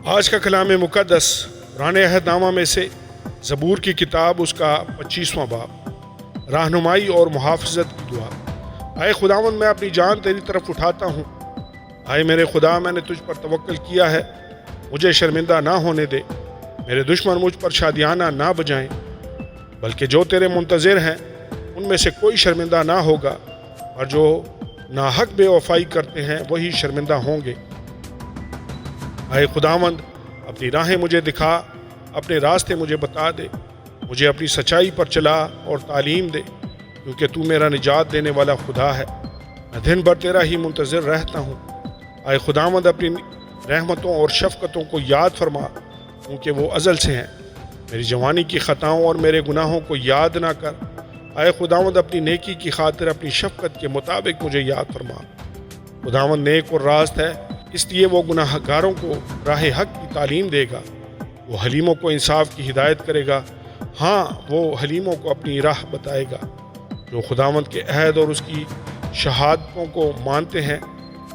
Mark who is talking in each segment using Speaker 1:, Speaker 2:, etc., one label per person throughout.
Speaker 1: آج کا کلام مقدس قرآن عہد نامہ میں سے زبور کی کتاب اس کا 25واں باب، رہنمائی اور محافظت کی دعا۔ اے خداوند، میں اپنی جان تیری طرف اٹھاتا ہوں۔ اے میرے خدا، میں نے تجھ پر توکل کیا ہے، مجھے شرمندہ نہ ہونے دے۔ میرے دشمن مجھ پر شادیانہ نہ بجائیں، بلکہ جو تیرے منتظر ہیں ان میں سے کوئی شرمندہ نہ ہوگا، اور جو ناحق بے وفائی کرتے ہیں وہی شرمندہ ہوں گے۔ اے خداوند، اپنی راہیں مجھے دکھا، اپنے راستے مجھے بتا دے، مجھے اپنی سچائی پر چلا اور تعلیم دے، کیونکہ تو میرا نجات دینے والا خدا ہے۔ میں دن بھر تیرا ہی منتظر رہتا ہوں۔ اے خداوند، اپنی رحمتوں اور شفقتوں کو یاد فرما، کیونکہ وہ ازل سے ہیں۔ میری جوانی کی خطاؤں اور میرے گناہوں کو یاد نہ کر۔ اے خداوند، اپنی نیکی کی خاطر اپنی شفقت کے مطابق مجھے یاد فرما۔ خداوند نیک اور راست ہے، اس لیے وہ گناہ گاروں کو راہ حق کی تعلیم دے گا۔ وہ حلیموں کو انصاف کی ہدایت کرے گا، ہاں وہ حلیموں کو اپنی راہ بتائے گا۔ جو خداوند کے عہد اور اس کی شہادتوں کو مانتے ہیں،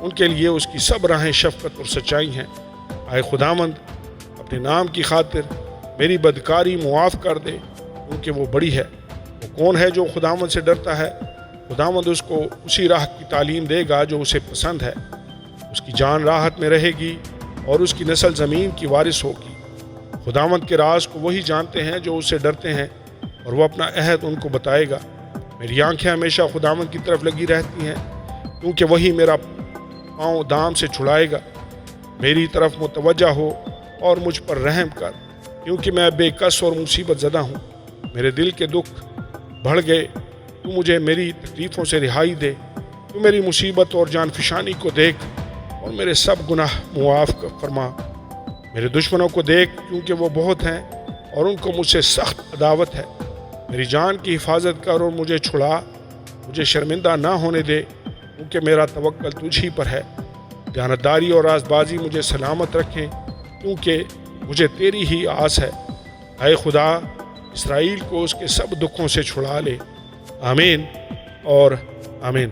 Speaker 1: ان کے لیے اس کی سب راہیں شفقت اور سچائی ہیں۔ اے خداوند، اپنے نام کی خاطر میری بدکاری معاف کر دے، کیونکہ وہ بڑی ہے۔ وہ کون ہے جو خداوند سے ڈرتا ہے؟ خداوند اس کو اسی راہ کی تعلیم دے گا جو اسے پسند ہے۔ اس کی جان راحت میں رہے گی اور اس کی نسل زمین کی وارث ہوگی۔ خداوند کے راز کو وہی جانتے ہیں جو اس سے ڈرتے ہیں، اور وہ اپنا عہد ان کو بتائے گا۔ میری آنکھیں ہمیشہ خداوند کی طرف لگی رہتی ہیں، کیونکہ وہی میرا پاؤں دام سے چھڑائے گا۔ میری طرف متوجہ ہو اور مجھ پر رحم کر، کیونکہ میں بے کس اور مصیبت زدہ ہوں۔ میرے دل کے دکھ بڑھ گئے، تو مجھے میری تکلیفوں سے رہائی دے۔ تو میری مصیبت اور جان فشانی کو دیکھ اور میرے سب گناہ معاف فرما۔ میرے دشمنوں کو دیکھ، کیونکہ وہ بہت ہیں اور ان کو مجھ سے سخت عداوت ہے۔ میری جان کی حفاظت کر اور مجھے چھڑا، مجھے شرمندہ نہ ہونے دے، کیونکہ میرا توکل تجھ ہی پر ہے۔ دیانتداری اور راست بازی مجھے سلامت رکھیں، کیونکہ مجھے تیری ہی آس ہے۔ اے خدا، اسرائیل کو اس کے سب دکھوں سے چھڑا لے۔ آمین اور آمین۔